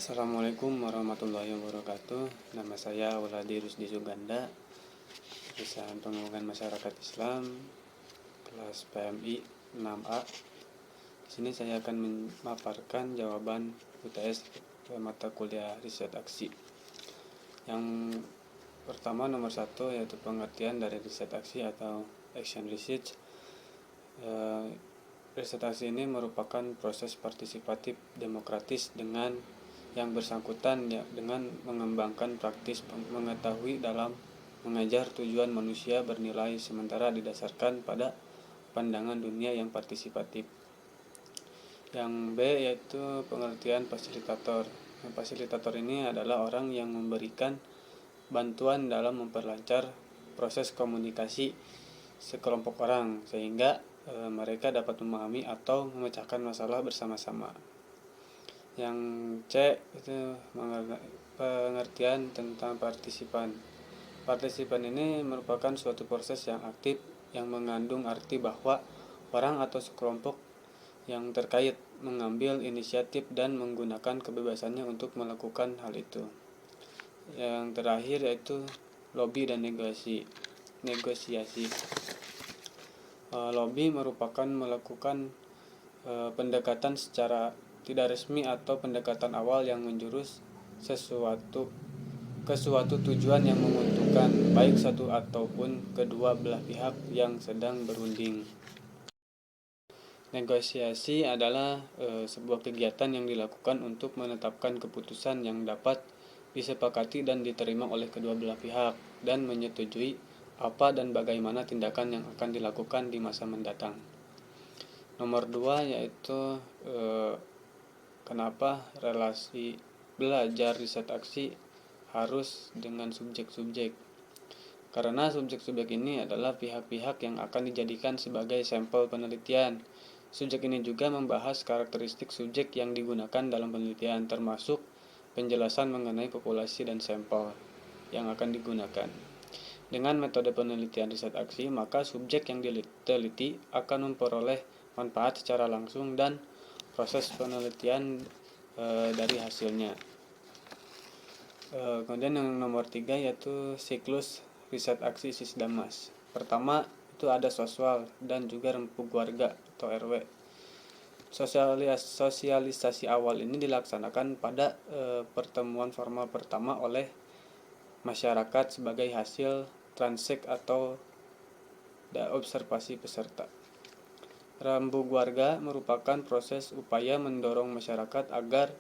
Assalamualaikum warahmatullahi wabarakatuh. Nama saya Auladi Rusdi Suganda, jurusan Pengembangan Masyarakat Islam, kelas PMI 6A. Di sini saya akan memaparkan jawaban UTS mata kuliah riset aksi. Yang pertama nomor 1 yaitu pengertian dari riset aksi atau action research. Riset aksi ini merupakan proses partisipatif demokratis dengan yang bersangkutan dengan mengembangkan praktis mengetahui dalam mengajar tujuan manusia bernilai sementara didasarkan pada pandangan dunia yang partisipatif. Yang B yaitu pengertian fasilitator. Fasilitator ini adalah orang yang memberikan bantuan dalam memperlancar proses komunikasi sekelompok orang sehingga mereka dapat memahami atau memecahkan masalah bersama-sama. Yang C itu pengertian tentang partisipan. Partisipan ini merupakan suatu proses yang aktif yang mengandung arti bahwa orang atau sekelompok yang terkait mengambil inisiatif dan menggunakan kebebasannya untuk melakukan hal itu. Yang terakhir yaitu lobby dan negosiasi. Lobby merupakan melakukan pendekatan secara tidak resmi atau pendekatan awal yang menjurus ke suatu tujuan yang menguntungkan baik satu ataupun kedua belah pihak yang sedang berunding. Negosiasi adalah sebuah kegiatan yang dilakukan untuk menetapkan keputusan yang dapat disepakati dan diterima oleh kedua belah pihak dan menyetujui apa dan bagaimana tindakan yang akan dilakukan di masa mendatang. Nomor 2 yaitu kenapa relasi belajar riset aksi harus dengan subjek-subjek. Karena subjek-subjek ini adalah pihak-pihak yang akan dijadikan sebagai sampel penelitian. Subjek ini juga membahas karakteristik subjek yang digunakan dalam penelitian, termasuk penjelasan mengenai populasi dan sampel yang akan digunakan. Dengan metode penelitian riset aksi, maka subjek yang diteliti akan memperoleh manfaat secara langsung dan proses penelitian dari hasilnya. Kemudian yang nomor 3 yaitu siklus riset aksi Sisdamas. Pertama itu ada soswal dan juga rempuk warga atau RW. Sosialisasi awal ini dilaksanakan pada pertemuan formal pertama oleh masyarakat sebagai hasil transek atau observasi peserta. Rembuk warga merupakan proses upaya mendorong masyarakat agar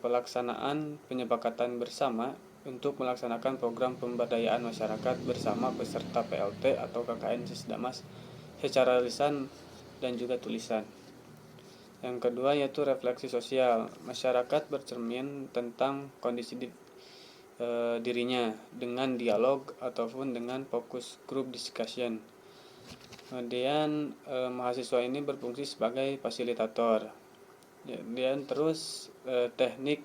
pelaksanaan penyepakatan bersama untuk melaksanakan program pemberdayaan masyarakat bersama peserta PLT atau KKN Sisdamas secara lisan dan juga tulisan. Yang kedua yaitu refleksi sosial. Masyarakat bercermin tentang kondisi dirinya dengan dialog ataupun dengan focus group discussion. Kemudian mahasiswa ini berfungsi sebagai fasilitator. Kemudian terus teknik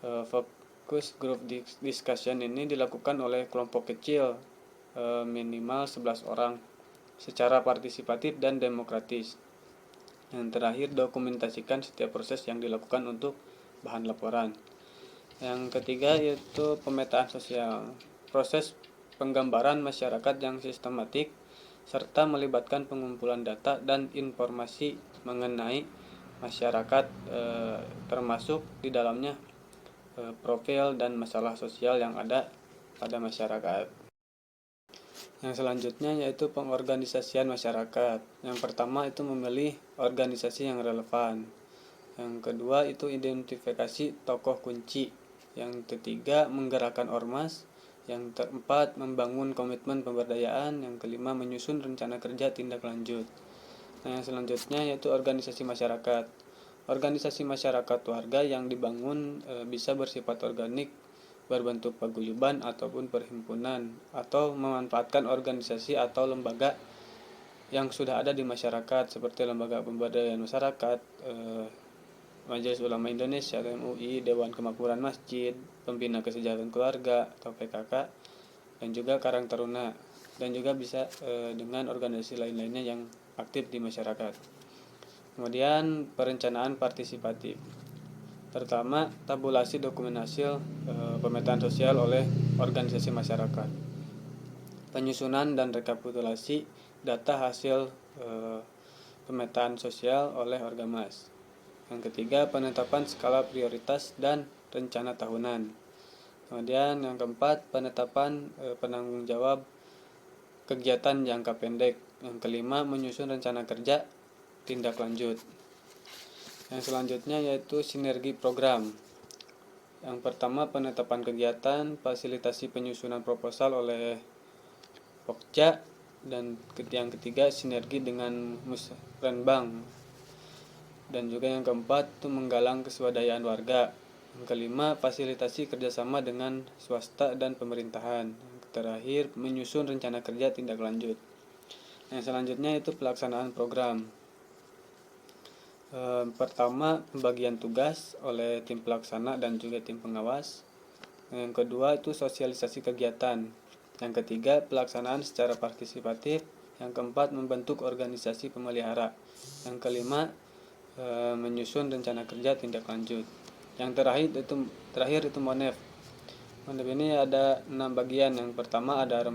focus group discussion ini dilakukan oleh kelompok kecil minimal 11 orang secara partisipatif dan demokratis. Yang terakhir dokumentasikan setiap proses yang dilakukan untuk bahan laporan. Yang ketiga yaitu pemetaan sosial. Proses penggambaran masyarakat yang sistematik serta melibatkan pengumpulan data dan informasi mengenai masyarakat termasuk di dalamnya profil dan masalah sosial yang ada pada masyarakat. Yang selanjutnya yaitu pengorganisasian masyarakat. Yang pertama itu memilih organisasi yang relevan. Yang kedua itu identifikasi tokoh kunci. Yang ketiga menggerakkan ormas. Yang keempat membangun komitmen pemberdayaan. Yang kelima menyusun rencana kerja tindak lanjut. Nah, yang selanjutnya yaitu organisasi masyarakat. Organisasi masyarakat warga yang dibangun bisa bersifat organik, berbentuk paguyuban ataupun perhimpunan, atau memanfaatkan organisasi atau lembaga yang sudah ada di masyarakat seperti lembaga pemberdayaan masyarakat, Majelis Ulama Indonesia atau MUI, Dewan Kemakmuran Masjid, Pembina Kesejahteraan Keluarga atau PKK, dan juga Karang Taruna, dan juga bisa dengan organisasi lain-lainnya yang aktif di masyarakat. Kemudian perencanaan partisipatif. Pertama, tabulasi dokumen hasil pemetaan sosial oleh organisasi masyarakat. Penyusunan dan rekapitulasi data hasil pemetaan sosial oleh Orgamas. Yang ketiga, penetapan skala prioritas dan rencana tahunan. Kemudian yang keempat, penetapan penanggung jawab kegiatan jangka pendek. Yang kelima, menyusun rencana kerja tindak lanjut. Yang selanjutnya yaitu sinergi program. Yang pertama, penetapan kegiatan, fasilitasi penyusunan proposal oleh Pokja, dan yang ketiga, sinergi dengan Musrenbang. Dan juga yang keempat itu menggalang keswadayaan warga. Yang kelima, fasilitasi kerjasama dengan swasta dan pemerintahan. Yang terakhir, menyusun rencana kerja tindak lanjut. Yang selanjutnya itu pelaksanaan program. Pertama, pembagian tugas oleh tim pelaksana dan juga tim pengawas. Yang kedua itu sosialisasi kegiatan. Yang ketiga, pelaksanaan secara partisipatif. Yang keempat, membentuk organisasi pemelihara. Yang kelima, menyusun rencana kerja tindak lanjut. Yang terakhir itu MONEF. MONEF ini ada 6 bagian. Yang pertama ada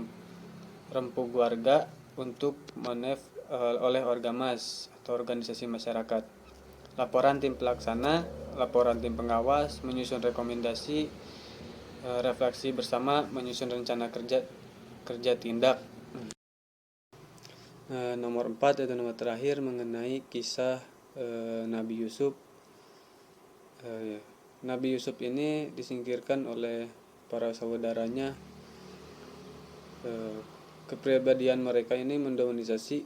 rempuk warga untuk MONEF oleh Orgamas atau organisasi masyarakat. Laporan tim pelaksana, laporan tim pengawas, menyusun rekomendasi, refleksi bersama, menyusun rencana kerja tindak. Nomor 4 itu nomor terakhir mengenai kisah Nabi Yusuf. Nabi Yusuf ini disingkirkan oleh para saudaranya. Kepribadian mereka ini mendominasi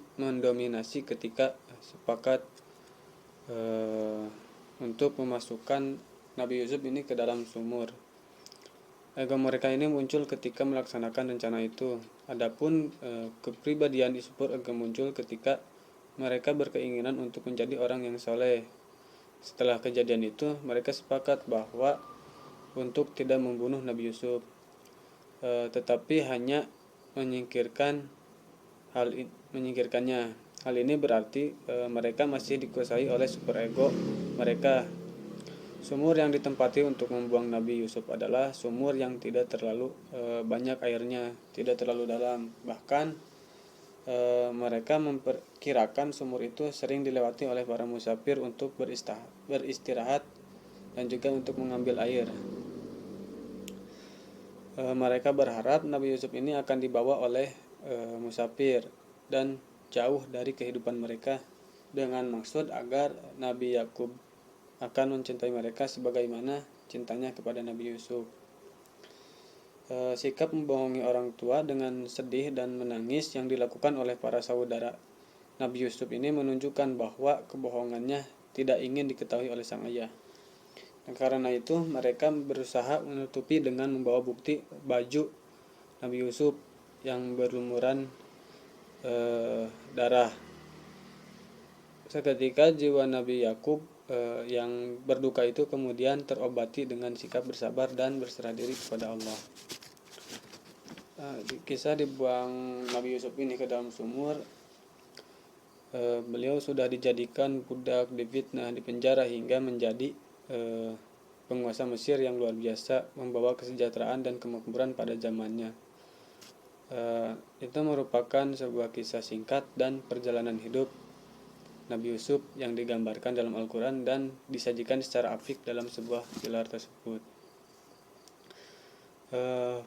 ketika sepakat untuk memasukkan Nabi Yusuf ini ke dalam sumur. Ego mereka ini muncul ketika melaksanakan rencana itu. Adapun kepribadian Isupur ego muncul ketika mereka berkeinginan untuk menjadi orang yang soleh. Setelah kejadian itu, mereka sepakat bahwa untuk tidak membunuh Nabi Yusuf, tetapi hanya menyingkirkannya. Hal ini berarti mereka masih dikuasai oleh superego mereka. Sumur yang ditempati untuk membuang Nabi Yusuf adalah sumur yang tidak terlalu banyak airnya, tidak terlalu dalam. Bahkan mereka memperkirakan sumur itu sering dilewati oleh para musafir untuk beristirahat dan juga untuk mengambil air. Mereka berharap Nabi Yusuf ini akan dibawa oleh musafir dan jauh dari kehidupan mereka, dengan maksud agar Nabi Yakub akan mencintai mereka sebagaimana cintanya kepada Nabi Yusuf. Sikap membohongi orang tua dengan sedih dan menangis yang dilakukan oleh para saudara Nabi Yusuf ini menunjukkan bahwa kebohongannya tidak ingin diketahui oleh sang ayah. Dan karena itu mereka berusaha menutupi dengan membawa bukti baju Nabi Yusuf yang berlumuran darah. Seketika jiwa Nabi Yakub yang berduka itu kemudian terobati dengan sikap bersabar dan berserah diri kepada Allah. Kisah dibuang Nabi Yusuf ini ke dalam sumur. Beliau sudah dijadikan budak, difitnah, dipenjara hingga menjadi penguasa Mesir yang luar biasa, membawa kesejahteraan dan kemakmuran pada zamannya. Itu merupakan sebuah kisah singkat dan perjalanan hidup Nabi Yusuf yang digambarkan dalam Al-Quran dan disajikan secara apik dalam sebuah pilar tersebut.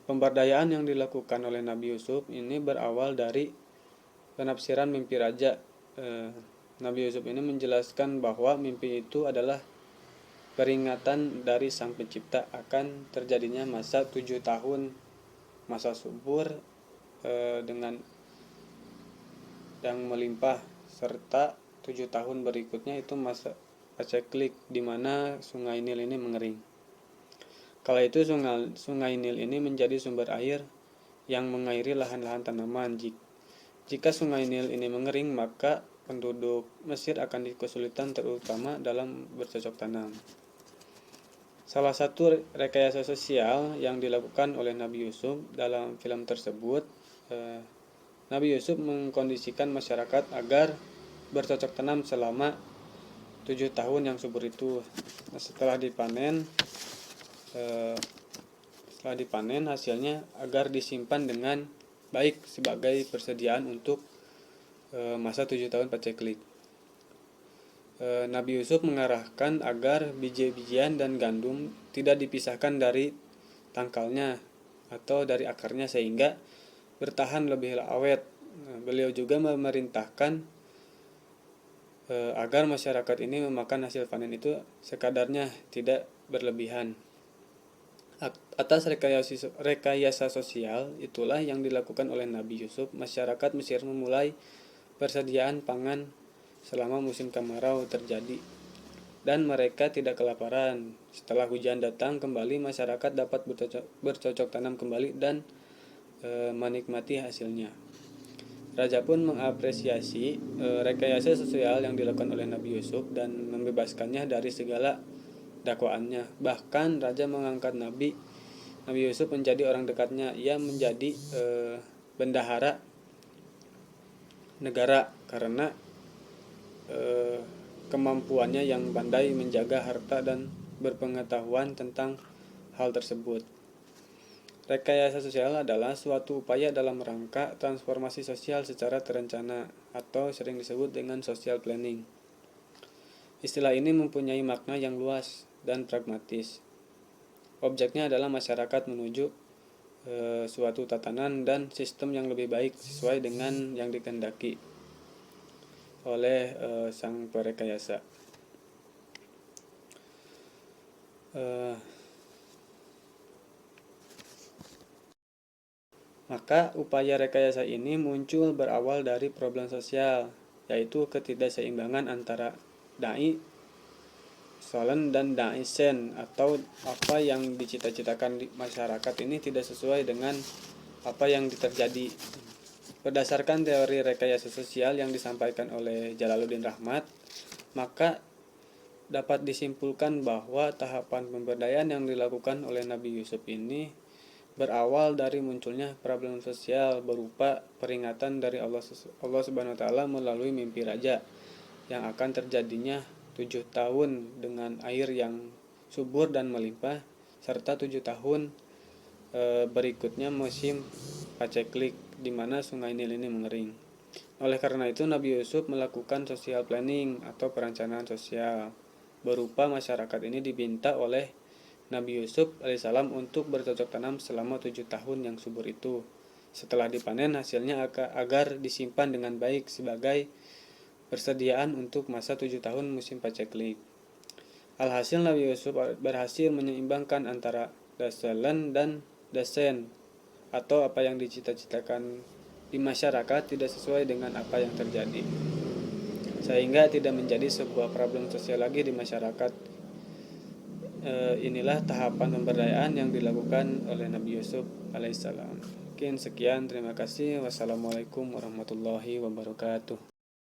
Pemberdayaan yang dilakukan oleh Nabi Yusuf ini berawal dari penafsiran mimpi raja. Nabi Yusuf ini menjelaskan bahwa mimpi itu adalah peringatan dari Sang Pencipta akan terjadinya masa 7 tahun masa subur dengan yang melimpah, serta 7 tahun berikutnya itu masa paceklik di mana sungai Nil ini mengering. Kala itu sungai Nil ini menjadi sumber air yang mengairi lahan-lahan tanaman. Jika sungai Nil ini mengering, maka penduduk Mesir akan kesulitan terutama dalam bercocok tanam. Salah satu rekayasa sosial yang dilakukan oleh Nabi Yusuf dalam film tersebut, Nabi Yusuf mengkondisikan masyarakat agar bercocok tanam selama 7 tahun yang subur itu. Nah, setelah dipanen hasilnya agar disimpan dengan baik sebagai persediaan untuk masa 7 tahun paceklik. Nabi Yusuf mengarahkan agar biji-bijian dan gandum tidak dipisahkan dari tangkalnya atau dari akarnya sehingga bertahan lebih awet. Beliau juga memerintahkan agar masyarakat ini memakan hasil panen itu sekadarnya, tidak berlebihan. Atas rekayasa sosial itulah yang dilakukan oleh Nabi Yusuf, masyarakat Mesir memulai persediaan pangan selama musim kemarau terjadi dan mereka tidak kelaparan. Setelah hujan datang kembali, masyarakat dapat bercocok tanam kembali dan menikmati hasilnya. Raja pun mengapresiasi rekayasa sosial yang dilakukan oleh Nabi Yusuf dan membebaskannya dari segala dakwaannya. Bahkan raja mengangkat Nabi Yusuf menjadi orang dekatnya. Ia menjadi bendahara negara karena kemampuannya yang pandai menjaga harta dan berpengetahuan tentang hal tersebut. Rekayasa sosial adalah suatu upaya dalam rangka transformasi sosial secara terencana atau sering disebut dengan social planning. Istilah ini mempunyai makna yang luas dan pragmatis. Objeknya adalah masyarakat menuju suatu tatanan dan sistem yang lebih baik sesuai dengan yang dikehendaki oleh sang perekayasa. Maka upaya rekayasa ini muncul berawal dari problem sosial, yaitu ketidakseimbangan antara dai solen dan dai sen, atau apa yang dicita-citakan di masyarakat ini tidak sesuai dengan apa yang terjadi. Berdasarkan teori rekayasa sosial yang disampaikan oleh Jalaluddin Rahmat, maka dapat disimpulkan bahwa tahapan pemberdayaan yang dilakukan oleh Nabi Yusuf ini berawal dari munculnya problem sosial berupa peringatan dari Allah Subhanahu wa taala melalui mimpi raja yang akan terjadinya 7 tahun dengan air yang subur dan melimpah serta 7 tahun berikutnya musim paceklik di mana sungai Nil ini mengering. Oleh karena itu Nabi Yusuf melakukan social planning atau perencanaan sosial berupa masyarakat ini diminta oleh Nabi Yusuf alaihissalam untuk bercocok tanam selama 7 tahun yang subur itu. Setelah dipanen hasilnya agar disimpan dengan baik sebagai persediaan untuk masa 7 tahun musim paceklik. Alhasil Nabi Yusuf berhasil menyeimbangkan antara dasalan dan dasen atau apa yang dicita-citakan di masyarakat tidak sesuai dengan apa yang terjadi, sehingga tidak menjadi sebuah problem sosial lagi di masyarakat. Inilah tahapan pemberdayaan yang dilakukan oleh Nabi Yusuf alaihissalam. Mungkin sekian, terima kasih. Wassalamualaikum warahmatullahi wabarakatuh.